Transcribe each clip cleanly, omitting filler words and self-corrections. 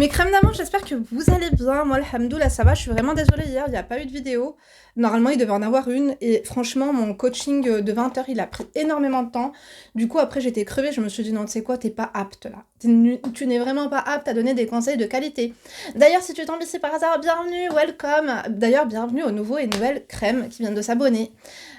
Mes crèmes d'amour, j'espère que vous allez bien. Moi, alhamdoulilah, ça va. Je suis vraiment désolée, hier, il n'y a pas eu de vidéo. Normalement, il devait en avoir une. Et franchement, mon coaching de 20 heures, il a pris énormément de temps. Du coup, après, j'étais crevée. Je me suis dit, non, tu sais quoi, t'es pas apte là. Tu n'es vraiment pas apte à donner des conseils de qualité. D'ailleurs, si tu tombes ici par hasard, bienvenue, welcome. D'ailleurs, bienvenue aux nouveaux et nouvelles crèmes qui viennent de s'abonner.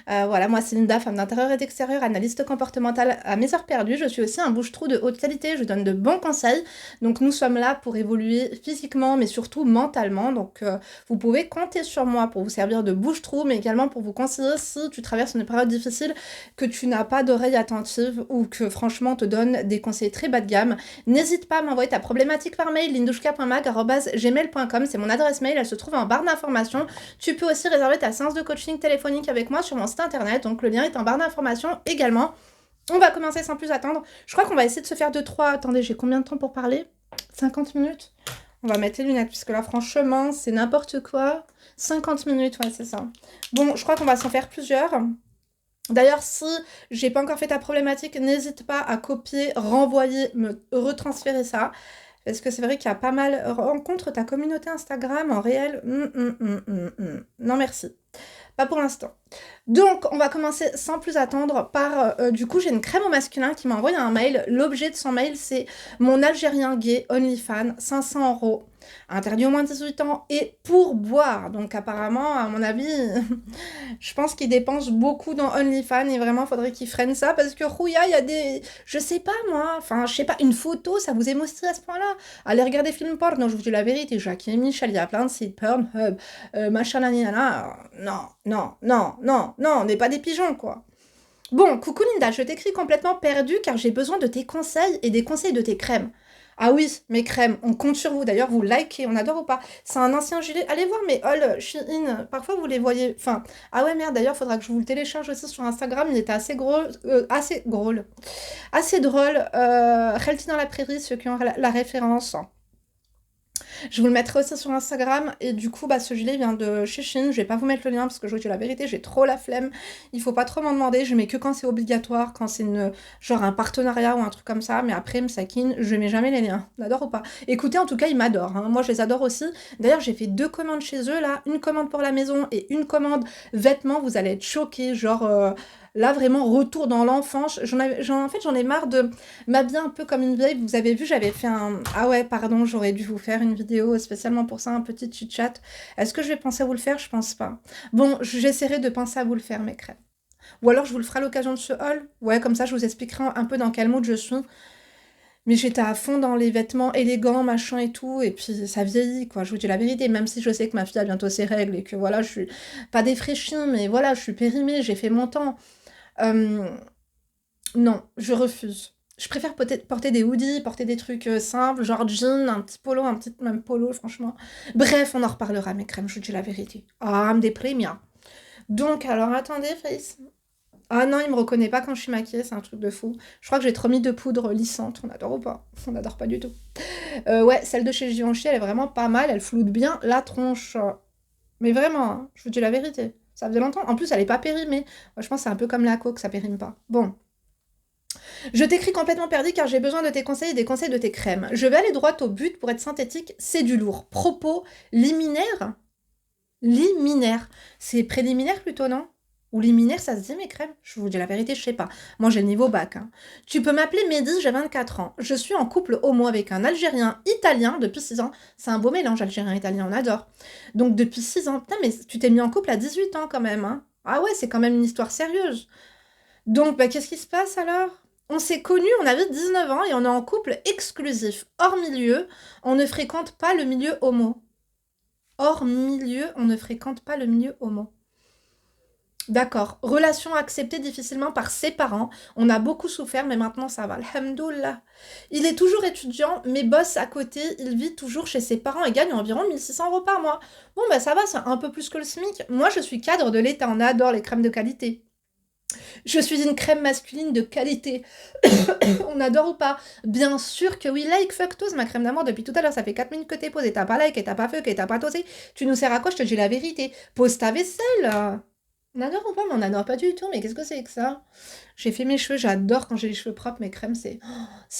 Voilà, moi, c'est Linda, femme d'intérieur et d'extérieur, analyste comportementale à mes heures perdues. Je suis aussi un bouche-trou de haute qualité. Je donne de bons conseils. Donc nous sommes là pour évoluer physiquement, mais surtout mentalement. Donc vous pouvez compter sur moi pour vous servir de bouche-trou, mais également pour vous conseiller si tu traverses une période difficile, que tu n'as pas d'oreille attentive ou que franchement on te donne des conseils très bas de gamme. N'hésite pas à m'envoyer ta problématique par mail, lindouchka.mag@gmail.com, c'est mon adresse mail, elle se trouve en barre d'informations. Tu peux aussi réserver ta séance de coaching téléphonique avec moi sur mon site internet, donc le lien est en barre d'informations également. On va commencer sans plus attendre. Je crois qu'on va essayer de se faire 2-3... Attendez, j'ai combien de temps pour parler ? 50 minutes. On va mettre les lunettes, puisque là, franchement, c'est n'importe quoi. 50 minutes, ouais, c'est ça. Bon, je crois qu'on va s'en faire plusieurs. D'ailleurs, si j'ai pas encore fait ta problématique, n'hésite pas à copier, renvoyer, me retransférer ça. Parce que c'est vrai qu'il y a pas mal... Rencontre ta communauté Instagram en réel. Non, merci. Pas pour l'instant. Donc, on va commencer sans plus attendre par... du coup, j'ai une crème au masculin qui m'a envoyé un mail. L'objet de son mail, c'est mon Algérien gay OnlyFans, 500 €. Interdit au moins 18 ans et pour boire. Donc, apparemment, à mon avis, je pense qu'il dépense beaucoup dans OnlyFans et vraiment, il faudrait qu'il freine ça parce que, rouilla, il y a des... Je sais pas, moi. Enfin, je sais pas, une photo, ça vous émoustille à ce point-là. Allez regarder film porno, je vous dis la vérité. Jackie et Michel, il y a plein de sites Pornhub, machin, nanana. Non, on n'est pas des pigeons, quoi. Bon, coucou Linda, je t'écris complètement perdue car j'ai besoin de tes conseils et des conseils de tes crèmes. Ah oui, mes crèmes, on compte sur vous. D'ailleurs, vous likez, on adore ou pas. C'est un ancien gilet. Allez voir mes hauls Shein. Parfois, vous les voyez. Enfin, ah ouais, merde, d'ailleurs, faudra que je vous le télécharge aussi sur Instagram. Il était assez gros, assez drôle. Assez drôle. Relti dans la prairie, ceux qui ont la référence. Je vous le mettrai aussi sur Instagram. Et du coup, bah, ce gilet vient de chez Shein. Je vais pas vous mettre le lien parce que je vous dis la vérité, j'ai trop la flemme. Il faut pas trop m'en demander. Je mets que quand c'est obligatoire, quand c'est genre un partenariat ou un truc comme ça. Mais après, Msakine, je mets jamais les liens. J'adore ou pas. Écoutez, en tout cas, ils m'adorent, hein. Moi, je les adore aussi. D'ailleurs, j'ai fait 2 commandes chez eux là. Une commande pour la maison et une commande vêtements. Vous allez être choqués. Genre, là, vraiment, retour dans l'enfance. En fait, j'en ai marre de m'habiller un peu comme une vieille. Vous avez vu, j'avais fait un... Ah ouais, pardon, j'aurais dû vous faire une vidéo spécialement pour ça, un petit chit-chat. Est-ce que je vais penser à vous le faire? Je pense pas. Bon, j'essaierai de penser à vous le faire, mes crèmes. Ou alors, je vous le ferai à l'occasion de ce haul. Ouais, comme ça, je vous expliquerai un peu dans quel mood je suis. Mais j'étais à fond dans les vêtements élégants, machin et tout, et puis ça vieillit, quoi. Je vous dis la vérité, même si je sais que ma fille a bientôt ses règles et que voilà, je suis pas défraîchie, mais voilà, je suis périmée, j'ai fait mon temps. Euh, non, je refuse. Je préfère peut-être porter des hoodies, porter des trucs simples, genre jean, un petit polo, un petit même polo, franchement. Bref, on en reparlera, mes crèmes, je vous dis la vérité. Ah, me déprime, ya. Donc, alors, attendez, Face. Ah non, il me reconnaît pas quand je suis maquillée, c'est un truc de fou. Je crois que j'ai trop mis de poudre lissante, on adore ou pas? On adore pas du tout. Ouais, celle de chez Givenchy, elle est vraiment pas mal, elle floute bien la tronche. Mais vraiment, hein, je vous dis la vérité. Ça faisait longtemps. En plus, elle est pas périmée. Moi, je pense que c'est un peu comme la coque, ça périme pas. Bon, je t'écris complètement perdu car j'ai besoin de tes conseils et des conseils de tes crèmes. Je vais aller droit au but pour être synthétique, c'est du lourd. Propos liminaires. Liminaire. C'est préliminaire plutôt, non? Ou liminaire, ça se dit mes crèmes? Je vous dis la vérité, je sais pas. Moi j'ai le niveau bac, hein. Tu peux m'appeler Mehdi, j'ai 24 ans. Je suis en couple homo avec un Algérien italien depuis 6 ans. C'est un beau mélange Algérien-italien, on adore. Donc depuis 6 ans. Putain, mais tu t'es mis en couple à 18 ans quand même, hein. Ah ouais, c'est quand même une histoire sérieuse. Donc, bah, qu'est-ce qui se passe alors? On s'est connus, on avait 19 ans et on est en couple exclusif, hors milieu. On ne fréquente pas le milieu homo. Hors milieu, on ne fréquente pas le milieu homo. D'accord. Relation acceptée difficilement par ses parents. On a beaucoup souffert, mais maintenant ça va. Alhamdoulilah. Il est toujours étudiant, mais bosse à côté. Il vit toujours chez ses parents et gagne environ 1 600 € par mois. Bon, bah ça va, c'est un peu plus que le SMIC. Moi, je suis cadre de l'État. On adore les crèmes de qualité. Je suis une crème masculine de qualité. On adore ou pas? Bien sûr que oui, like, fuck tous, ma crème d'amour, depuis tout à l'heure, ça fait 4 minutes que t'es posée, t'as pas like, et t'as pas fuck, et t'as pas tosé. Tu nous sers à quoi? Je te dis la vérité. Pose ta vaisselle. On adore ou pas? Mais on adore pas du tout, mais qu'est-ce que c'est que ça? J'ai fait mes cheveux, j'adore quand j'ai les cheveux propres, mes crèmes, c'est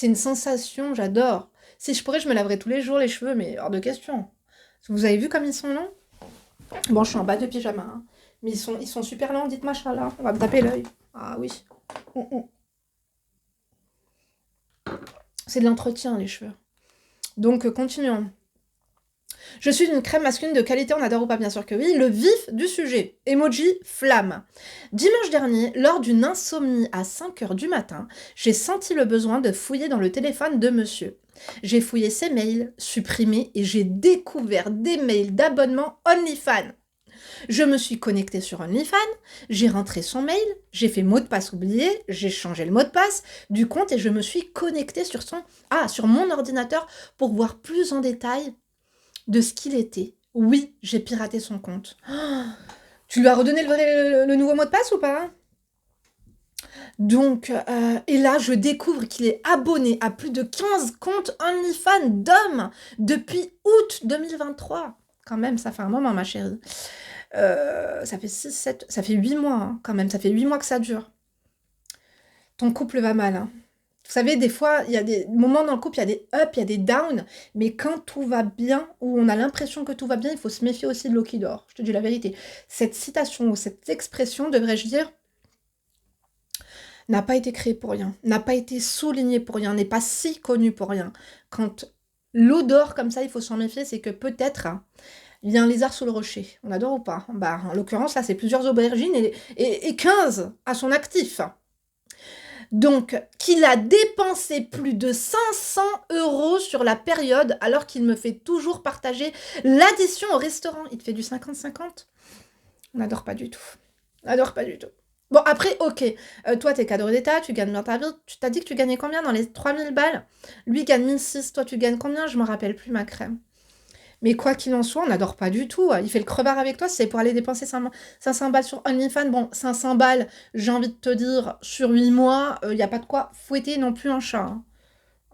une sensation, j'adore. Si je pourrais, je me laverais tous les jours les cheveux, mais hors de question. Vous avez vu comme ils sont longs? Bon, je suis en bas de pyjama, hein. Mais ils sont super longs, dites machallah. On va me taper l'œil. Ah oui. C'est de l'entretien, les cheveux. Donc, continuons. Je suis une crème masculine de qualité, on adore ou pas? Bien sûr que oui. Le vif du sujet. Emoji flamme. Dimanche dernier, lors d'une insomnie à 5 h du matin, j'ai senti le besoin de fouiller dans le téléphone de monsieur. J'ai fouillé ses mails, supprimés, et j'ai découvert des mails d'abonnement OnlyFans. Je me suis connectée sur OnlyFans, j'ai rentré son mail, j'ai fait mot de passe oublié, j'ai changé le mot de passe du compte et je me suis connectée sur mon ordinateur pour voir plus en détail de ce qu'il était. Oui, j'ai piraté son compte. Oh, tu lui as redonné le nouveau mot de passe ou pas? Donc, et là, je découvre qu'il est abonné à plus de 15 comptes OnlyFans d'hommes depuis août 2023. Quand même, ça fait un moment, ma chérie. Ça fait 6, 7, ça fait 8 mois, hein, quand même. Ça fait 8 mois que ça dure. Ton couple va mal, hein. Vous savez, des fois, il y a des moments dans le couple, il y a des ups, il y a des downs, mais quand tout va bien, ou on a l'impression que tout va bien, il faut se méfier aussi de l'eau qui dort. Je te dis la vérité. Cette citation ou cette expression, devrais-je dire, n'a pas été créée pour rien, n'a pas été soulignée pour rien, n'est pas si connue pour rien. Quand l'eau dort comme ça, il faut s'en méfier, c'est que peut-être il y a un lézard sous le rocher. On adore ou pas? Bah, en l'occurrence, là, c'est plusieurs aubergines et 15 à son actif. Donc, qu'il a dépensé plus de 500 € sur la période, alors qu'il me fait toujours partager l'addition au restaurant. Il te fait du 50-50? On n'adore pas du tout. On n'adore pas du tout. Bon, après, ok, toi, t'es cadre d'État, tu gagnes bien ta vie. Tu t'as dit que tu gagnais combien dans les 3000 balles? Lui gagne 1600, toi, tu gagnes combien? Je me rappelle plus, ma crème. Mais quoi qu'il en soit, on n'adore pas du tout. Il fait le crevard avec toi, c'est pour aller dépenser 500 balles sur OnlyFans. Bon, 500 balles, j'ai envie de te dire, sur 8 mois, il n'y a pas de quoi fouetter non plus un chat, hein.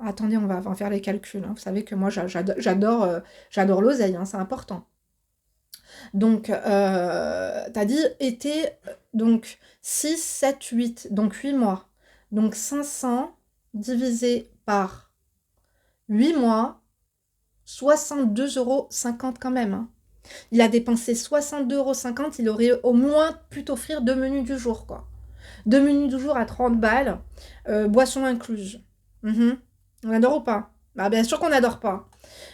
Attendez, on va faire les calculs, hein. Vous savez que moi, j'adore l'oseille, hein, c'est important. Donc, t'as dit été, donc 6, 7, 8, donc 8 mois. Donc 500 divisé par 8 mois, 62,50 € quand même, hein. Il a dépensé 62,50 €, il aurait au moins pu t'offrir 2 menus du jour, quoi. 2 menus du jour à 30 balles, boisson incluse. On adore ou pas? Bah bien sûr qu'on n'adore pas.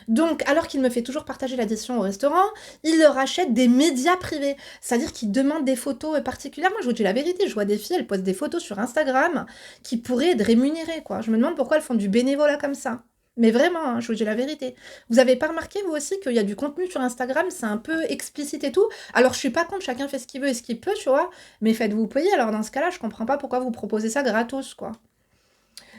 Donc, alors qu'il me fait toujours partager l'addition au restaurant, il leur achète des médias privés. C'est-à-dire qu'il demande des photos particulières. Moi, je vous dis la vérité, je vois des filles, elles postent des photos sur Instagram qui pourraient être rémunérées, quoi. Je me demande pourquoi elles font du bénévolat comme ça. Mais vraiment, hein, je vous dis la vérité. Vous avez pas remarqué, vous aussi, qu'il y a du contenu sur Instagram, c'est un peu explicite et tout. Alors, je suis pas contre, chacun fait ce qu'il veut et ce qu'il peut, tu vois. Mais faites-vous payer. Alors, dans ce cas-là, je comprends pas pourquoi vous proposez ça gratos, quoi.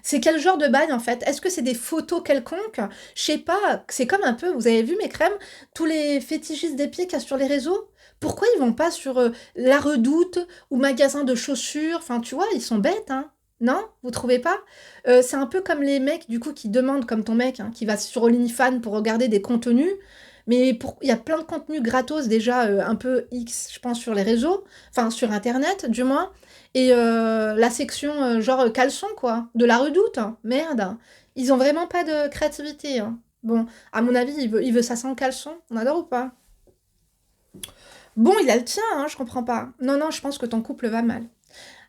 C'est quel genre de bail, en fait? Est-ce que c'est des photos quelconques? Je sais pas, c'est comme un peu, vous avez vu mes crèmes, tous les fétichistes des pieds qu'il y a sur les réseaux? Pourquoi ils vont pas sur La Redoute ou magasin de chaussures? Enfin, tu vois, ils sont bêtes, hein. Non? Vous trouvez pas? C'est un peu comme les mecs, du coup, qui demandent, comme ton mec, hein, qui va sur OnlyFans pour regarder des contenus. Mais il y a plein de contenus gratos déjà, un peu X, je pense, sur les réseaux, enfin sur Internet, du moins. Et la section, genre caleçon, quoi, de La Redoute, hein. Merde. Ils ont vraiment pas de créativité, hein. Bon, à mon avis, il veut ça sans caleçon. On adore ou pas? Bon, il a le tien, hein, je comprends pas. Non, non, je pense que ton couple va mal.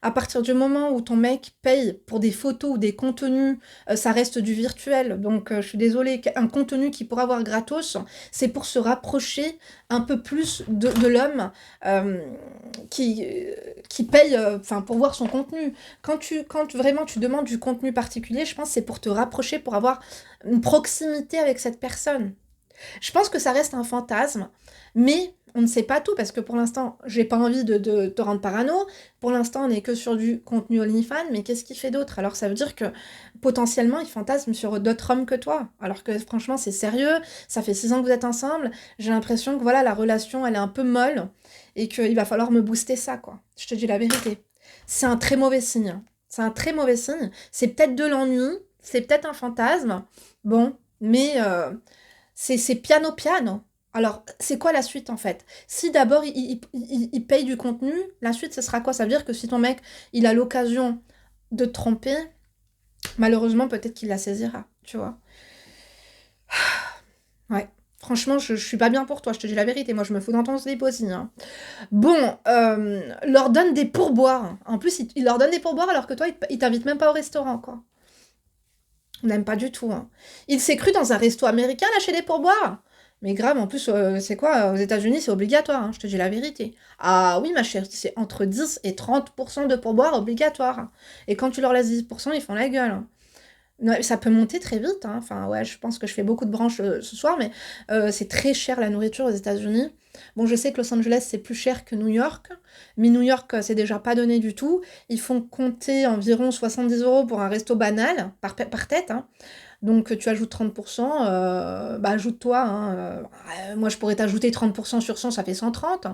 À partir du moment où ton mec paye pour des photos ou des contenus, ça reste du virtuel. Donc, je suis désolée, un contenu qu'il pourra avoir gratos, c'est pour se rapprocher un peu plus de l'homme qui paye pour voir son contenu. Quand vraiment tu demandes du contenu particulier, je pense que c'est pour te rapprocher, pour avoir une proximité avec cette personne. Je pense que ça reste un fantasme, mais on ne sait pas tout parce que pour l'instant, j'ai pas envie de te rendre parano. Pour l'instant, on n'est que sur du contenu OnlyFans, mais qu'est-ce qu'il fait d'autre? Alors ça veut dire que potentiellement, il fantasme sur d'autres hommes que toi. Alors que franchement, c'est sérieux, ça fait 6 ans que vous êtes ensemble, j'ai l'impression que voilà, la relation, elle est un peu molle et qu'il va falloir me booster ça, quoi. Je te dis la vérité. C'est un très mauvais signe, hein. C'est un très mauvais signe. C'est peut-être de l'ennui, c'est peut-être un fantasme, bon, mais c'est piano piano. Alors, c'est quoi la suite en fait? Si d'abord il paye du contenu, la suite ce sera quoi? Ça veut dire que si ton mec il a l'occasion de te tromper, malheureusement peut-être qu'il la saisira, tu vois. Ouais. Franchement, je suis pas bien pour toi, je te dis la vérité. Moi, je me fous dans ton slip aussi, hein. Bon, leur donne des pourboires. En plus, il leur donne des pourboires alors que toi, il t'invite même pas au restaurant, quoi. On n'aime pas du tout, hein. Il s'est cru dans un resto américain, lâcher des pourboires. Mais grave, en plus, c'est quoi? Aux États-Unis, c'est obligatoire, hein, je te dis la vérité. Ah oui, ma chérie, c'est entre 10 et 30% de pourboire obligatoire. Et quand tu leur laisses 10%, ils font la gueule, hein. Ouais, ça peut monter très vite, hein. Enfin, ouais, je pense que je fais beaucoup de branches ce soir, mais c'est très cher la nourriture aux États-Unis. Bon, je sais que Los Angeles, c'est plus cher que New York, mais New York, c'est déjà pas donné du tout. Ils font compter environ 70 € pour un resto banal, par tête, hein. Donc, tu ajoutes 30%, bah, ajoute-toi, hein. Moi, je pourrais t'ajouter 30% sur 100, ça fait 130.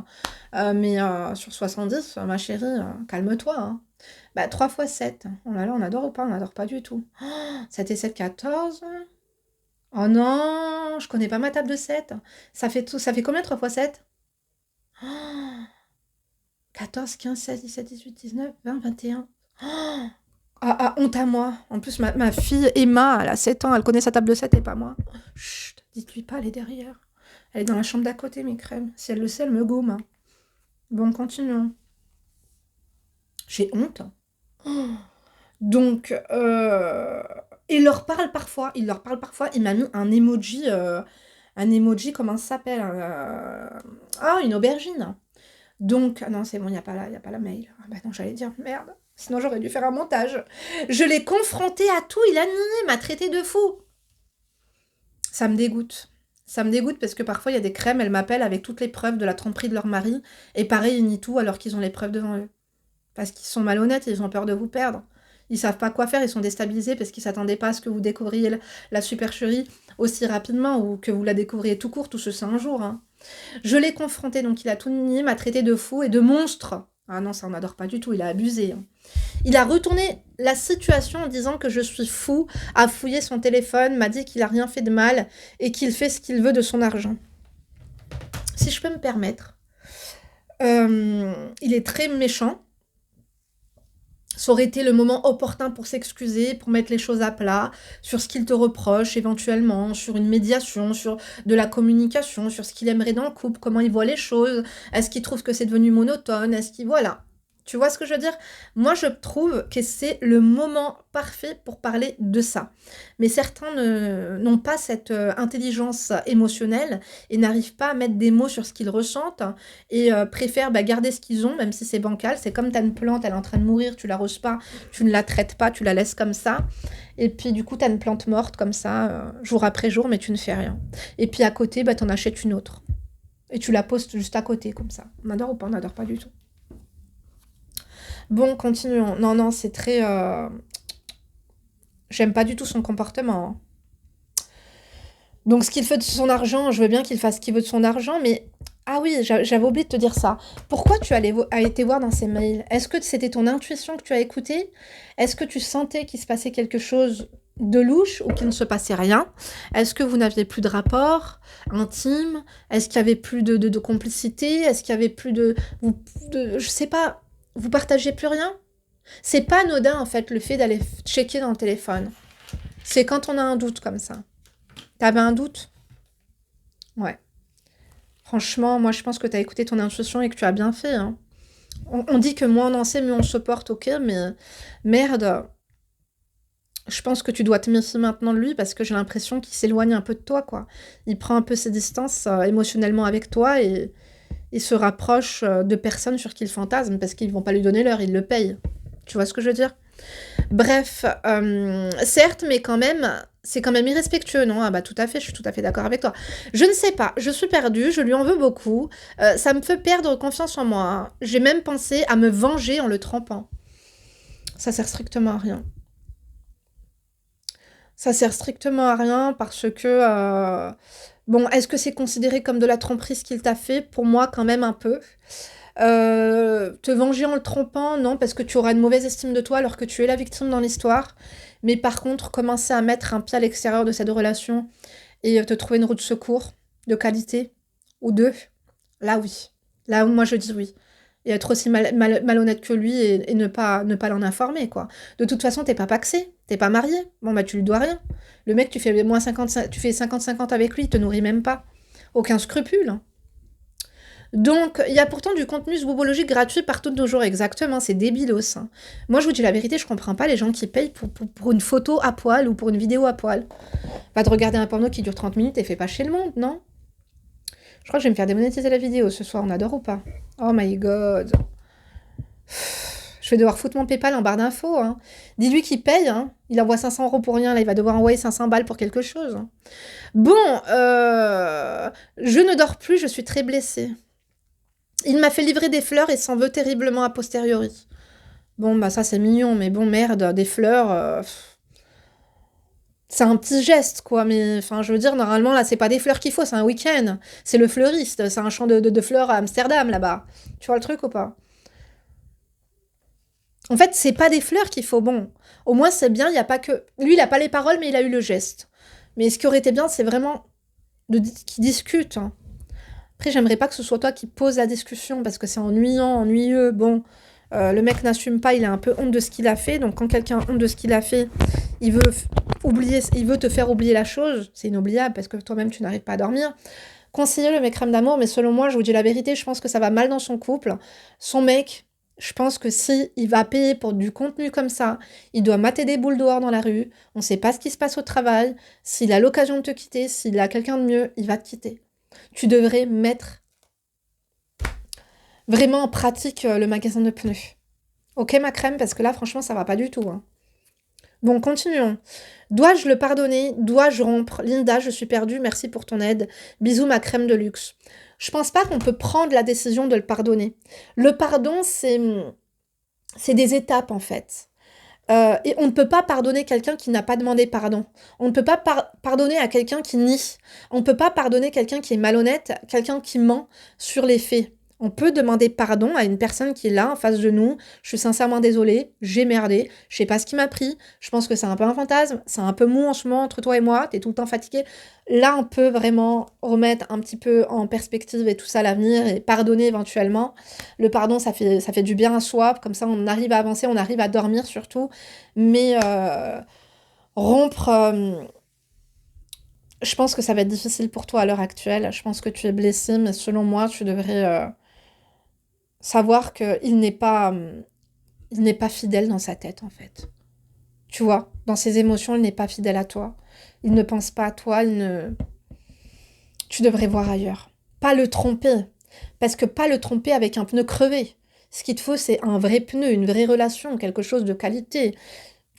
Mais sur 70, ma chérie, calme-toi, hein. Bah, 3 fois 7. Oh là là, on adore ou pas? On adore pas du tout. 7 et 7, 14. Oh non, je connais pas ma table de 7. Ça fait combien 3 fois 7? 14, 15, 16, 17, 18, 19, 20, 21. Ah, ah, honte à moi. En plus, ma fille Emma, elle a 7 ans, elle connaît sa table de 7 et pas moi. Chut, dites-lui pas, elle est derrière. Elle est dans la chambre d'à côté, mes crèmes. Si elle le sait, elle me gomme, hein. Bon, continuons. J'ai honte. Oh. Donc, il leur parle parfois. Il leur parle parfois. Il m'a mis un emoji, comment ça s'appelle? Ah, une aubergine. Donc, ah non, c'est bon, il y a pas la mail. Ah bah non, j'allais dire, merde. Sinon, j'aurais dû faire un montage. Je l'ai confronté à tout. Il a nié, m'a traité de fou. Ça me dégoûte. Ça me dégoûte parce que parfois, il y a des crèmes, elles m'appellent avec toutes les preuves de la tromperie de leur mari. Et pareil, ils nient tout alors qu'ils ont les preuves devant eux. Parce qu'ils sont malhonnêtes, ils ont peur de vous perdre. Ils savent pas quoi faire, ils sont déstabilisés parce qu'ils s'attendaient pas à ce que vous découvriez la supercherie aussi rapidement ou que vous la découvriez tout court, tout ce 5 jours, hein. Je l'ai confronté, donc il a tout nié, m'a traité de fou et de monstre. Ah non, ça on n'adore pas du tout, il a abusé, hein. Il a retourné la situation en disant que je suis fou, a fouillé son téléphone, m'a dit qu'il a rien fait de mal et qu'il fait ce qu'il veut de son argent. Si je peux me permettre, il est très méchant. Ça aurait été le moment opportun pour s'excuser, pour mettre les choses à plat, sur ce qu'il te reproche éventuellement, sur une médiation, sur de la communication, sur ce qu'il aimerait dans le couple, comment il voit les choses, est-ce qu'il trouve que c'est devenu monotone, est-ce qu'il... Voilà. Tu vois ce que je veux dire? Moi, je trouve que c'est le moment parfait pour parler de ça. Mais certains n'ont pas cette intelligence émotionnelle et n'arrivent pas à mettre des mots sur ce qu'ils ressentent et préfèrent garder ce qu'ils ont, même si c'est bancal. C'est comme tu as une plante, elle est en train de mourir, tu l'arroses pas, tu ne la traites pas, tu la laisses comme ça. Et puis du coup, tu as une plante morte comme ça, jour après jour, mais tu ne fais rien. Et puis à côté, tu en achètes une autre. Et tu la poses juste à côté, comme ça. On adore ou pas? On n'adore pas du tout. Bon, continuons. Non, non, c'est très... J'aime pas du tout son comportement, hein. Donc, ce qu'il fait de son argent, je veux bien qu'il fasse ce qu'il veut de son argent, mais... Ah oui, j'avais oublié de te dire ça. Pourquoi tu as été voir dans ses mails? Est-ce que c'était ton intuition que tu as écoutée? Est-ce que tu sentais qu'il se passait quelque chose de louche ou qu'il ne se passait rien? Est-ce que vous n'aviez plus de rapport intime? Est-ce qu'il y avait plus de complicité? Est-ce qu'il y avait plus je sais pas, vous partagez plus rien? C'est pas anodin, en fait, le fait d'aller checker dans le téléphone. C'est quand on a un doute comme ça. T'avais un doute? Ouais. Franchement, moi, je pense que t'as écouté ton intuition et que tu as bien fait, hein. On dit que moins on en sait, mieux on se porte, ok, mais merde, je pense que tu dois te méfier maintenant de lui parce que j'ai l'impression qu'il s'éloigne un peu de toi, quoi. Il prend un peu ses distances émotionnellement avec toi et il se rapproche de personnes sur qui il fantasme parce qu'ils vont pas lui donner l'heure, ils le payent. Tu vois ce que je veux dire? Bref, certes, mais quand même, c'est quand même irrespectueux, non? Ah bah tout à fait, je suis tout à fait d'accord avec toi. Je ne sais pas, je suis perdue, je lui en veux beaucoup. Ça me fait perdre confiance en moi, hein. J'ai même pensé à me venger en le trempant. Ça sert strictement à rien. Ça sert strictement à rien parce que... Bon, est-ce que c'est considéré comme de la tromperie ce qu'il t'a fait? Pour moi, quand même un peu. Te venger en le trompant, non, parce que tu auras une mauvaise estime de toi alors que tu es la victime dans l'histoire. Mais par contre, commencer à mettre un pied à l'extérieur de cette relation et te trouver une route de secours de qualité, ou deux, là oui. Là, moi je dis oui. et être aussi malhonnête que lui et ne pas l'en informer, quoi. De toute façon, t'es pas paxé, t'es pas marié. Bon, bah, tu lui dois rien. Le mec, tu fais moins 50, tu fais 50-50 avec lui, il te nourrit même pas. Aucun scrupule, hein. Donc, il y a pourtant du contenu sboubologique gratuit partout de nos jours, exactement, c'est débilos, hein. Moi, je vous dis la vérité, je comprends pas les gens qui payent pour une photo à poil ou pour une vidéo à poil. Va te regarder un porno qui dure 30 minutes et fais pas chier le monde, non? Je crois que je vais me faire démonétiser la vidéo ce soir, on adore ou pas? Oh my god. Je vais devoir foutre mon PayPal en barre d'infos, hein. Dis-lui qu'il paye, hein. Il envoie 500 € pour rien, là, il va devoir envoyer 500 balles pour quelque chose, hein. Bon, je ne dors plus, je suis très blessée. Il m'a fait livrer des fleurs et s'en veut terriblement a posteriori. Bon, bah ça c'est mignon, mais bon, merde, des fleurs... c'est un petit geste, quoi, mais enfin, je veux dire, normalement, là, c'est pas des fleurs qu'il faut, c'est un week-end. C'est le fleuriste, c'est un champ de fleurs à Amsterdam, là-bas. Tu vois le truc ou pas? En fait, c'est pas des fleurs qu'il faut. Bon, au moins, c'est bien, il y a pas que... Lui, il a pas les paroles, mais il a eu le geste. Mais ce qui aurait été bien, c'est vraiment qu'il discute, hein. Après, j'aimerais pas que ce soit toi qui pose la discussion, parce que c'est ennuyant, ennuyeux. Bon, le mec n'assume pas, il a un peu honte de ce qu'il a fait. Donc, quand quelqu'un a honte de ce qu'il a fait, il veut te faire oublier la chose. C'est inoubliable, parce que toi-même, tu n'arrives pas à dormir. Conseillez-le, mes crèmes d'amour, mais selon moi, je vous dis la vérité, je pense que ça va mal dans son couple. Son mec, je pense que si il va payer pour du contenu comme ça, il doit mater des boules dehors dans la rue, on sait pas ce qui se passe au travail, s'il a l'occasion de te quitter, s'il a quelqu'un de mieux, il va te quitter. Tu devrais mettre vraiment en pratique le magasin de pneus. Ok, ma crème, parce que là, franchement, ça va pas du tout, hein. Bon, continuons. Dois-je le pardonner? Dois-je rompre? Linda, je suis perdue, merci pour ton aide. Bisous, ma crème de luxe. Je pense pas qu'on peut prendre la décision de le pardonner. Le pardon, c'est des étapes, en fait. Et on ne peut pas pardonner quelqu'un qui n'a pas demandé pardon. On ne peut pas pardonner à quelqu'un qui nie. On ne peut pas pardonner quelqu'un qui est malhonnête, quelqu'un qui ment sur les faits. On peut demander pardon à une personne qui est là, en face de nous. Je suis sincèrement désolée, j'ai merdé, je sais pas ce qui m'a pris. Je pense que c'est un peu un fantasme, c'est un peu mou en ce moment entre toi et moi, t'es tout le temps fatigué. Là, on peut vraiment remettre un petit peu en perspective et tout ça l'avenir et pardonner éventuellement. Le pardon, ça fait du bien à soi, comme ça on arrive à avancer, on arrive à dormir surtout. Mais rompre, je pense que ça va être difficile pour toi à l'heure actuelle. Je pense que tu es blessée, mais selon moi, tu devrais savoir il n'est pas fidèle dans sa tête, en fait. Tu vois, dans ses émotions, il n'est pas fidèle à toi. Il ne pense pas à toi, tu devrais voir ailleurs. Pas le tromper. Parce que pas le tromper avec un pneu crevé. Ce qu'il te faut, c'est un vrai pneu, une vraie relation, quelque chose de qualité.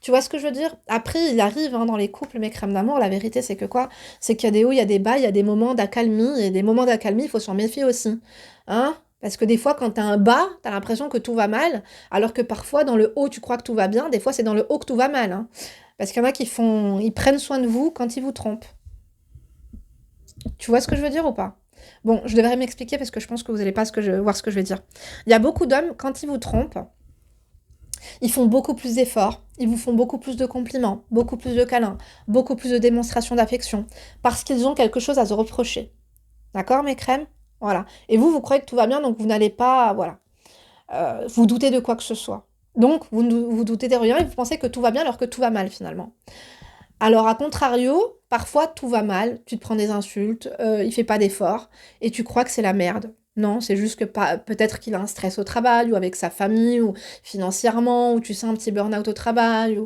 Tu vois ce que je veux dire? Après, il arrive hein, dans les couples, mes crèmes d'amour, la vérité, c'est que quoi? C'est qu'il y a des hauts, il y a des bas, il y a des moments d'accalmie, et des moments d'accalmie, il faut s'en méfier aussi. Hein? Parce que des fois, quand t'as un bas, t'as l'impression que tout va mal, alors que parfois, dans le haut, tu crois que tout va bien, des fois, c'est dans le haut que tout va mal. Hein. Parce qu'il y en a ils prennent soin de vous quand ils vous trompent. Tu vois ce que je veux dire ou pas? Bon, je devrais m'expliquer parce que je pense que vous n'allez pas voir ce que je vais dire. Il y a beaucoup d'hommes, quand ils vous trompent, ils font beaucoup plus d'efforts, ils vous font beaucoup plus de compliments, beaucoup plus de câlins, beaucoup plus de démonstrations d'affection, parce qu'ils ont quelque chose à se reprocher. D'accord, mes crèmes? Voilà. Et vous croyez que tout va bien, donc vous n'allez pas, voilà, vous doutez de quoi que ce soit. Donc, vous doutez de rien et vous pensez que tout va bien alors que tout va mal, finalement. Alors, à contrario, parfois, tout va mal, tu te prends des insultes, il fait pas d'efforts, et tu crois que c'est la merde. Non, c'est juste que peut-être qu'il a un stress au travail, ou avec sa famille, ou financièrement, ou tu sens un petit burn-out au travail,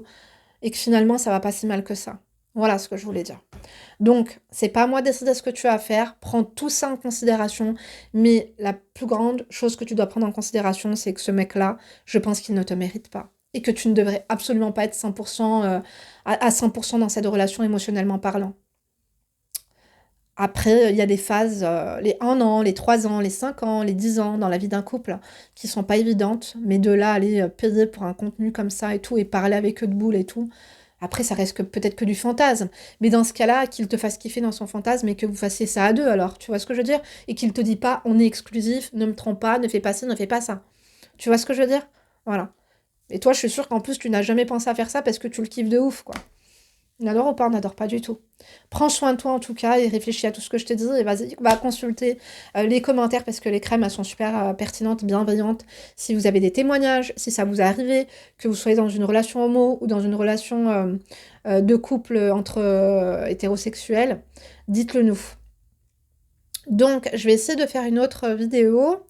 et que finalement, ça va pas si mal que ça. Voilà ce que je voulais dire. Donc, c'est pas à moi de décider ce que tu as à faire, prends tout ça en considération, mais la plus grande chose que tu dois prendre en considération, c'est que ce mec-là, je pense qu'il ne te mérite pas. Et que tu ne devrais absolument pas être 100%, à 100% dans cette relation émotionnellement parlant. Après, il y a des phases, les 1 an, les 3 ans, les 5 ans, les 10 ans dans la vie d'un couple qui sont pas évidentes, mais de là, aller payer pour un contenu comme ça et tout, et parler avec eux de boule et tout, après, ça reste peut-être que du fantasme. Mais dans ce cas-là, qu'il te fasse kiffer dans son fantasme et que vous fassiez ça à deux, alors, tu vois ce que je veux dire? Et qu'il te dit pas, on est exclusif, ne me trompe pas, ne fais pas ci, ne fais pas ça. Tu vois ce que je veux dire? Voilà. Et toi, je suis sûre qu'en plus, tu n'as jamais pensé à faire ça parce que tu le kiffes de ouf, quoi. On adore ou pas? On n'adore pas du tout. Prends soin de toi en tout cas et réfléchis à tout ce que je te dis et vas-y, va consulter les commentaires parce que les crèmes, elles sont super pertinentes, bienveillantes. Si vous avez des témoignages, si ça vous est arrivé, que vous soyez dans une relation homo ou dans une relation de couple entre hétérosexuels, dites-le nous. Donc, je vais essayer de faire une autre vidéo.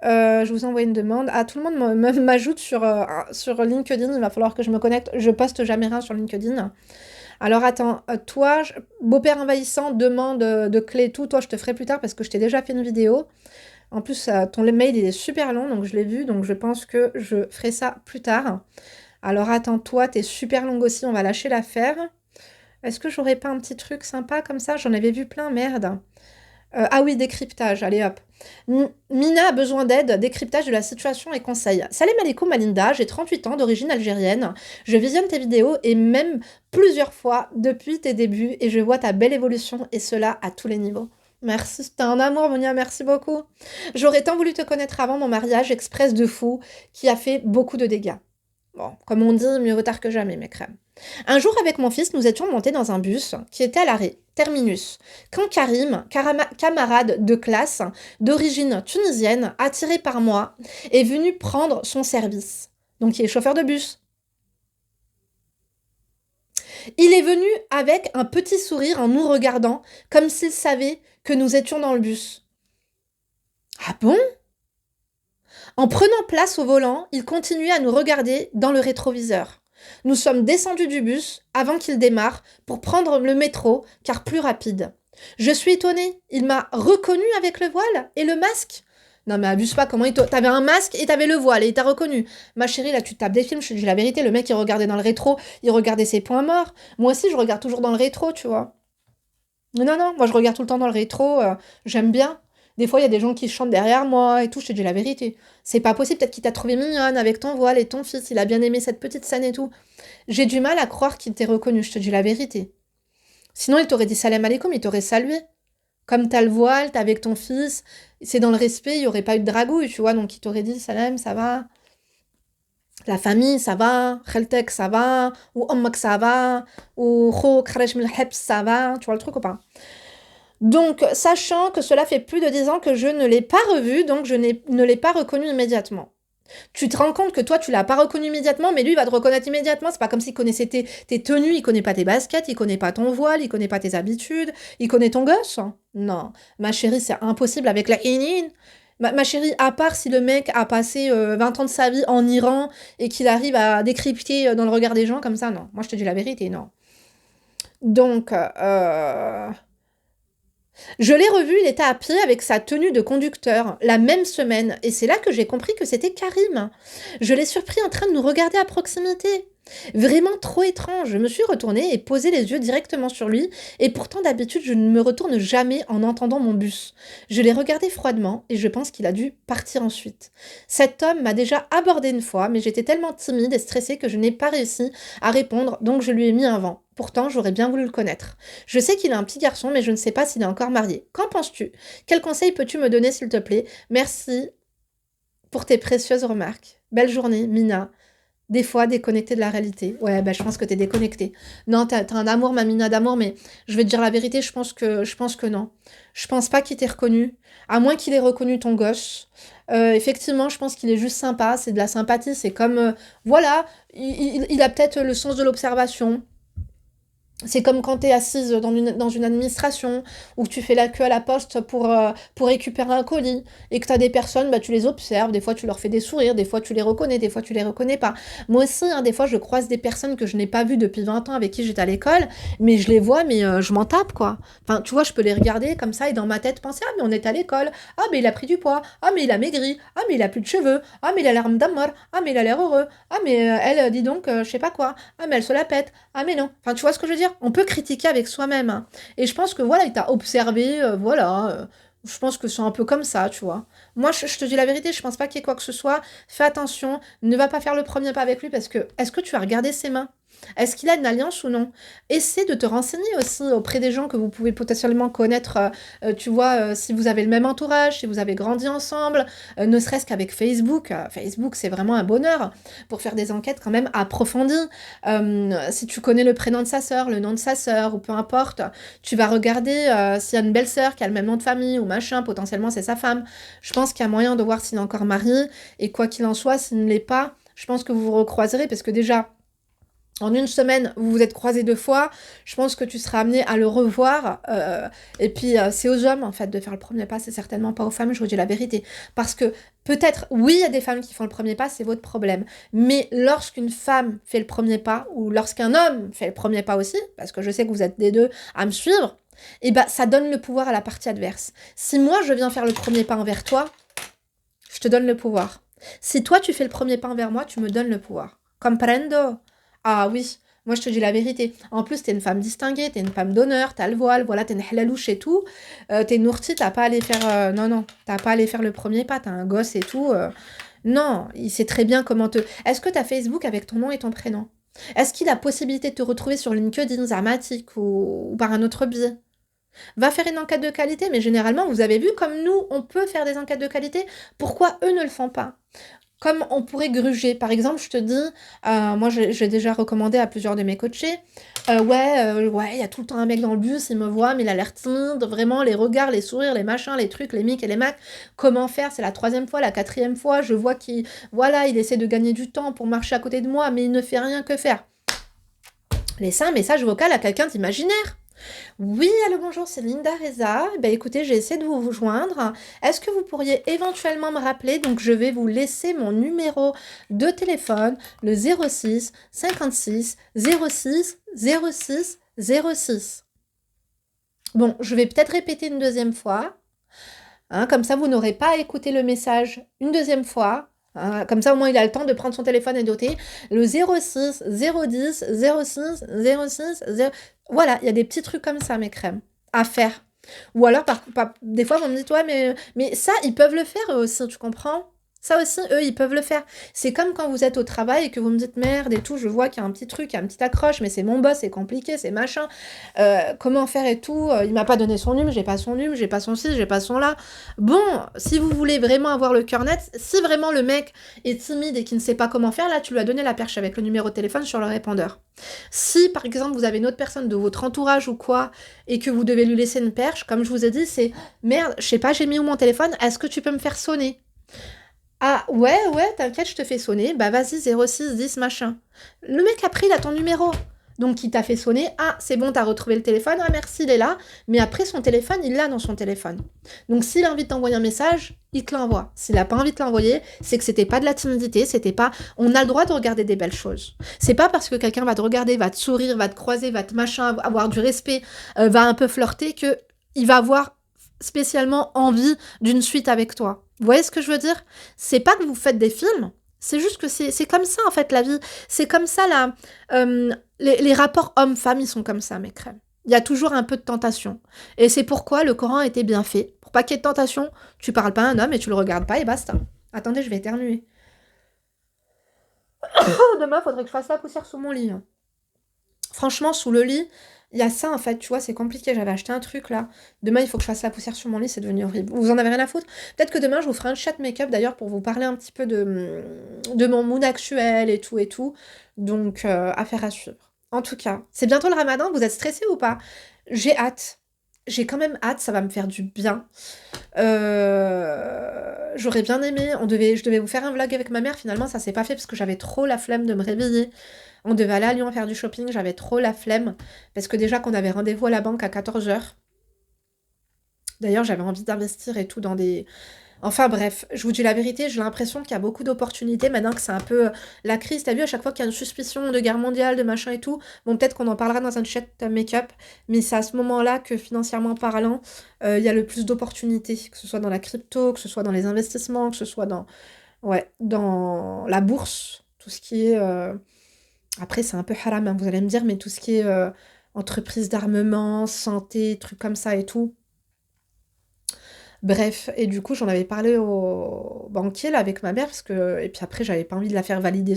Je vous envoie une demande. Ah, tout le monde m'ajoute sur LinkedIn. Il va falloir que je me connecte. Je poste jamais rien sur LinkedIn. Alors attends, toi, beau-père envahissant, demande de clés et tout. Toi, je te ferai plus tard parce que je t'ai déjà fait une vidéo. En plus, ton mail, il est super long, donc je l'ai vu. Donc je pense que je ferai ça plus tard. Alors attends, toi, t'es super longue aussi. On va lâcher l'affaire. Est-ce que j'aurais pas un petit truc sympa comme ça? J'en avais vu plein, merde. Ah oui, décryptage, allez hop. Mina a besoin d'aide, décryptage de la situation et conseils. Salam alaikum Malinda, j'ai 38 ans, d'origine algérienne. Je visionne tes vidéos et même plusieurs fois depuis tes débuts et je vois ta belle évolution et cela à tous les niveaux. Merci, c'était un amour Monia, merci beaucoup. J'aurais tant voulu te connaître avant mon mariage express de fou qui a fait beaucoup de dégâts. Bon, comme on dit, mieux vaut tard que jamais, mes crèmes. Un jour, avec mon fils, nous étions montés dans un bus qui était à l'arrêt, terminus, quand Karim, camarade de classe, d'origine tunisienne, attiré par moi, est venu prendre son service. Donc, il est chauffeur de bus. Il est venu avec un petit sourire en nous regardant, comme s'il savait que nous étions dans le bus. Ah bon? En prenant place au volant, il continuait à nous regarder dans le rétroviseur. Nous sommes descendus du bus avant qu'il démarre pour prendre le métro, car plus rapide. Je suis étonnée, il m'a reconnu avec le voile et le masque. Non mais abuse pas, comment il t'avais un masque et t'avais le voile et il t'a reconnu. Ma chérie, là tu tapes des films, je te dis la vérité, le mec il regardait dans le rétro, il regardait ses points morts. Moi aussi je regarde toujours dans le rétro, tu vois. Non, moi je regarde tout le temps dans le rétro, j'aime bien. Des fois, il y a des gens qui chantent derrière moi et tout, je te dis la vérité. C'est pas possible, peut-être qu'il t'a trouvé mignonne avec ton voile et ton fils, il a bien aimé cette petite scène et tout. J'ai du mal à croire qu'il t'ait reconnu, je te dis la vérité. Sinon, il t'aurait dit salam alaikum, il t'aurait salué. Comme t'as le voile, t'es avec ton fils, c'est dans le respect, il y aurait pas eu de dragouille, tu vois, donc il t'aurait dit salam, ça va. La famille, ça va. Kheltek, ça va. Ou ommak, ça va. Ou kho, kharaj min al-habs, ça va. Tu vois le truc ou pas? Donc, sachant que cela fait plus de 10 ans que je ne l'ai pas revu, donc ne l'ai pas reconnu immédiatement. Tu te rends compte que toi, tu l'as pas reconnu immédiatement, mais lui, il va te reconnaître immédiatement. C'est pas comme s'il connaissait tes tenues, il connaît pas tes baskets, il connaît pas ton voile, il connaît pas tes habitudes, il connaît ton gosse. Non, ma chérie, c'est impossible avec la inine. Ma chérie, à part si le mec a passé 20 ans de sa vie en Iran et qu'il arrive à décrypter dans le regard des gens comme ça, non. Moi, je te dis la vérité, non. Donc, je l'ai revu, il était à pied avec sa tenue de conducteur, la même semaine, et c'est là que j'ai compris que c'était Karim. Je l'ai surpris en train de nous regarder à proximité. Vraiment trop étrange. Je me suis retournée et posé les yeux directement sur lui, et pourtant d'habitude je ne me retourne jamais en entendant mon bus. Je l'ai regardé froidement et je pense qu'il a dû partir ensuite. Cet homme m'a déjà abordé une fois, mais j'étais tellement timide et stressée que je n'ai pas réussi à répondre, donc je lui ai mis un vent. Pourtant, j'aurais bien voulu le connaître. Je sais qu'il a un petit garçon, mais je ne sais pas s'il est encore marié. Qu'en penses-tu? Quel conseil peux-tu me donner, s'il te plaît? Merci pour tes précieuses remarques. Belle journée, Mina. Des fois, déconnectée de la réalité. Ouais, bah, je pense que t'es déconnectée. Non, t'as un amour, ma Mina d'amour, mais je vais te dire la vérité, je pense que non. Je pense pas qu'il t'ait reconnu. À moins qu'il ait reconnu ton gosse. Effectivement, je pense qu'il est juste sympa. C'est de la sympathie. C'est comme, voilà, il a peut-être le sens de l'observation. C'est comme quand tu es assise dans une administration ou que tu fais la queue à la poste pour récupérer un colis et que tu as des personnes, bah, tu les observes, des fois tu leur fais des sourires, des fois tu les reconnais, des fois tu les reconnais pas. Moi aussi, hein, des fois je croise des personnes que je n'ai pas vues depuis 20 ans avec qui j'étais à l'école, mais je les vois, mais je m'en tape quoi. Enfin, tu vois, je peux les regarder comme ça et dans ma tête penser, ah mais on est à l'école, ah mais il a pris du poids, ah mais il a maigri, ah mais il a plus de cheveux, ah mais il a l'air d'amour, ah mais il a l'air heureux, ah mais elle, dis donc, je sais pas quoi, ah mais elle se la pète, ah mais non. Enfin, tu vois ce que je veux dire? On peut critiquer avec soi-même, hein. Et je pense que voilà, il t'a observé, voilà. Je pense que c'est un peu comme ça, tu vois. Moi, je te dis la vérité, je pense pas qu'il y ait quoi que ce soit. Fais attention, ne va pas faire le premier pas avec lui parce que, est-ce que tu as regardé ses mains? Est-ce qu'il a une alliance ou non? Essaie de te renseigner aussi auprès des gens que vous pouvez potentiellement connaître, tu vois, si vous avez le même entourage, si vous avez grandi ensemble, ne serait-ce qu'avec Facebook. Facebook, c'est vraiment un bonheur pour faire des enquêtes quand même approfondies. Si tu connais le prénom de sa sœur, le nom de sa sœur ou peu importe, tu vas regarder, s'il y a une belle-sœur qui a le même nom de famille ou machin, potentiellement c'est sa femme. Je pense qu'il y a moyen de voir s'il est encore marié et quoi qu'il en soit, s'il ne l'est pas, je pense que vous vous recroiserez parce que déjà, en une semaine, vous vous êtes croisés 2 fois, je pense que tu seras amené à le revoir. Et puis, c'est aux hommes, en fait, de faire le premier pas, c'est certainement pas aux femmes, je vous dis la vérité. Parce que peut-être, oui, il y a des femmes qui font le premier pas, c'est votre problème. Mais lorsqu'une femme fait le premier pas, ou lorsqu'un homme fait le premier pas aussi, parce que je sais que vous êtes des deux à me suivre, et ben ça donne le pouvoir à la partie adverse. Si moi, je viens faire le premier pas envers toi, je te donne le pouvoir. Si toi, tu fais le premier pas envers moi, tu me donnes le pouvoir. Comprendo? Ah oui, moi je te dis la vérité. En plus, t'es une femme distinguée, t'es une femme d'honneur, t'as le voile, voilà, t'es une halalouche et tout. T'es nourtie, t'as pas à aller faire... non, non, t'as pas à aller faire le premier pas, t'as un gosse et tout. Non, il sait très bien comment te... Est-ce que t'as Facebook avec ton nom et ton prénom? Est-ce qu'il a possibilité de te retrouver sur LinkedIn, Zamatic ou par un autre biais? Va faire une enquête de qualité, mais généralement, vous avez vu comme nous, on peut faire des enquêtes de qualité. Pourquoi eux ne le font pas? Comme on pourrait gruger. Par exemple, je te dis, moi j'ai déjà recommandé à plusieurs de mes coachés, ouais, il y a tout le temps un mec dans le bus, il me voit, mais il a l'air timide, vraiment, les regards, les sourires, les machins, les trucs, les mics et les macs. Comment faire? C'est la 3e fois, la 4e fois, je vois qu'il, voilà, il essaie de gagner du temps pour marcher à côté de moi, mais il ne fait rien que faire. Laissez un message vocal à quelqu'un d'imaginaire. Oui, allô, bonjour, c'est Linda Reza. Ben, écoutez, j'ai essayé de vous joindre. Est-ce que vous pourriez éventuellement me rappeler? Donc, je vais vous laisser mon numéro de téléphone, le 06 56 06 06 06. Bon, je vais peut-être répéter une 2e fois. Hein, comme ça, vous n'aurez pas à écouter le message une 2e fois. Hein, comme ça, au moins, il a le temps de prendre son téléphone et noter le 06 010 06 06 0. Voilà, il y a des petits trucs comme ça, mes crèmes, à faire. Ou alors, des fois, on me dit, ouais, mais ça, ils peuvent le faire eux aussi, tu comprends? Ça aussi, eux, ils peuvent le faire. C'est comme quand vous êtes au travail et que vous me dites merde et tout, je vois qu'il y a un petit truc, il y a un petit accroche, mais c'est mon boss, c'est compliqué, c'est machin. Comment faire et tout, il m'a pas donné son nume, j'ai pas son nume, j'ai pas son ci, j'ai pas son là. Bon, si vous voulez vraiment avoir le cœur net, si vraiment le mec est timide et qui ne sait pas comment faire, là, tu lui as donné la perche avec le numéro de téléphone sur le répondeur. Si, par exemple, vous avez une autre personne de votre entourage ou quoi, et que vous devez lui laisser une perche, comme je vous ai dit, c'est merde, je sais pas, j'ai mis où mon téléphone, est-ce que tu peux me faire sonner? Ah ouais, t'inquiète, je te fais sonner. Bah vas-y, 06 10 machin. Le mec après, il a ton numéro. Donc il t'a fait sonner. Ah, c'est bon, t'as retrouvé le téléphone. Ah merci, il est là. Mais après, son téléphone, il l'a dans son téléphone. Donc s'il a envie de t'envoyer un message, il te l'envoie. S'il a pas envie de te l'envoyer, c'est que c'était pas de la timidité, c'était pas... On a le droit de regarder des belles choses. C'est pas parce que quelqu'un va te regarder, va te sourire, va te croiser, va te machin, avoir du respect, va un peu flirter, que il va avoir spécialement envie d'une suite avec toi. Vous voyez ce que je veux dire? C'est pas que vous faites des films, c'est juste que c'est comme ça en fait la vie. C'est comme ça les rapports hommes-femmes, ils sont comme ça, mes crèmes. Il y a toujours un peu de tentation. Et c'est pourquoi le Coran a été bien fait. Pour pas qu'il y ait de tentation, tu parles pas à un homme et tu le regardes pas et basta. Attendez, je vais éternuer. Oh, demain, faudrait que je fasse la poussière sous mon lit. Hein. Franchement, sous le lit, il y a ça en fait, tu vois, c'est compliqué. J'avais acheté un truc là. Demain, il faut que je fasse la poussière sur mon lit, c'est devenu horrible. Vous en avez rien à foutre? Peut-être que demain, je vous ferai un chat make-up d'ailleurs pour vous parler un petit peu de mon mood actuel et tout et tout. Donc, affaire à suivre. En tout cas, c'est bientôt le ramadan, vous êtes stressé ou pas? J'ai hâte. J'ai quand même hâte, ça va me faire du bien. J'aurais bien aimé, je devais vous faire un vlog avec ma mère, finalement ça s'est pas fait parce que j'avais trop la flemme de me réveiller. On devait aller à Lyon faire du shopping, j'avais trop la flemme, parce que déjà qu'on avait rendez-vous à la banque à 14h. D'ailleurs j'avais envie d'investir et tout dans des... Enfin bref, je vous dis la vérité, j'ai l'impression qu'il y a beaucoup d'opportunités maintenant que c'est un peu la crise. T'as vu, à chaque fois qu'il y a une suspicion de guerre mondiale, de machin et tout, bon peut-être qu'on en parlera dans un chat make-up, mais c'est à ce moment-là que financièrement parlant, il y a le plus d'opportunités, que ce soit dans la crypto, que ce soit dans les investissements, que ce soit dans la bourse, tout ce qui est... Après c'est un peu haram, hein, vous allez me dire, mais tout ce qui est entreprise d'armement, santé, trucs comme ça et tout. Bref, et du coup, j'en avais parlé au banquier là avec ma mère parce que et puis après, j'avais pas envie de la faire valider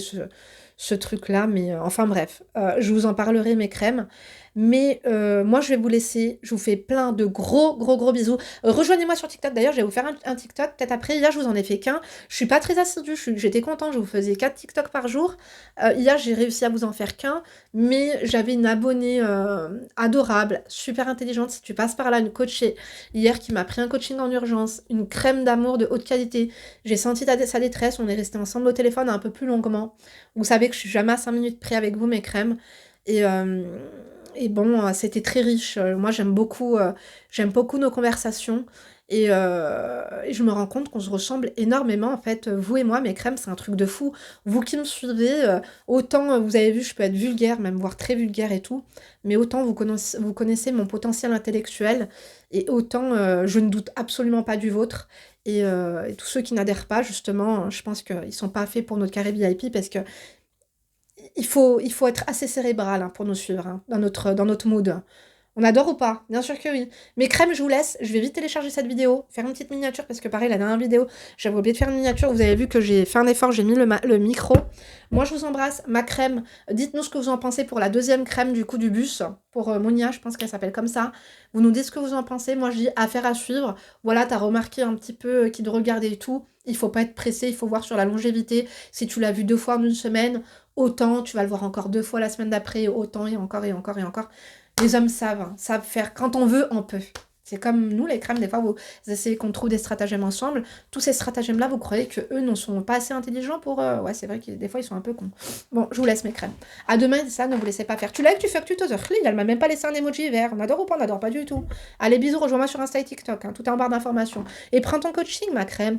ce truc-là, mais enfin bref, je vous en parlerai mes crèmes. Mais moi, je vais vous laisser. Je vous fais plein de gros, gros, gros bisous. Rejoignez-moi sur TikTok. D'ailleurs, je vais vous faire un TikTok peut-être après. Hier, je vous en ai fait qu'un. Je suis pas très assidue. J'étais contente. Je vous faisais 4 TikTok par jour. Hier, j'ai réussi à vous en faire qu'un. Mais j'avais une abonnée adorable, super intelligente. Si tu passes par là, une coachée hier qui m'a pris un coaching en urgence, une crème d'amour de haute qualité. J'ai senti sa détresse. On est resté ensemble au téléphone un peu plus longuement. Vous savez que je suis jamais à 5 minutes près avec vous, mes crèmes. Et, et bon, c'était très riche. Moi, j'aime beaucoup nos conversations. Et je me rends compte qu'on se ressemble énormément, en fait. Vous et moi, mes crèmes, c'est un truc de fou. Vous qui me suivez, autant, vous avez vu, je peux être vulgaire, même voire très vulgaire et tout. Mais autant vous connaissez mon potentiel intellectuel. Et autant, je ne doute absolument pas du vôtre. Et tous ceux qui n'adhèrent pas, justement, je pense qu'ils sont pas faits pour notre carré VIP parce que il faut être assez cérébral hein, pour nous suivre hein, dans notre mood. On adore ou pas? Bien sûr que oui. Mais crème, je vous laisse. Je vais vite télécharger cette vidéo, faire une petite miniature parce que pareil, la dernière vidéo, j'avais oublié de faire une miniature. Vous avez vu que j'ai fait un effort, j'ai mis le micro. Moi, je vous embrasse. Ma crème, dites-nous ce que vous en pensez pour la deuxième crème du coup du bus. Pour Monia, je pense qu'elle s'appelle comme ça. Vous nous dites ce que vous en pensez. Moi, je dis affaire à suivre. Voilà, t'as remarqué un petit peu qui de regarder et tout. Il faut pas être pressé, il faut voir sur la longévité. Si tu l'as vu 2 fois en une semaine, autant tu vas le voir encore 2 fois la semaine d'après, autant et encore et encore et encore. Les hommes savent, hein, savent faire. Quand on veut, on peut. C'est comme nous, les crèmes, des fois, vous essayez qu'on trouve des stratagèmes ensemble. Tous ces stratagèmes-là, vous croyez qu'eux ne sont pas assez intelligents pour... Ouais, c'est vrai que des fois, ils sont un peu cons. Bon, je vous laisse mes crèmes. À demain, ça, ne vous laissez pas faire. Tu likes, tu fais que tu t'oses. Elle m'a même pas laissé un emoji vert. On adore ou pas? On adore pas du tout. Allez, bisous, rejoins-moi sur Insta et TikTok. Hein, tout est en barre d'informations. Et prends ton coaching, ma crème.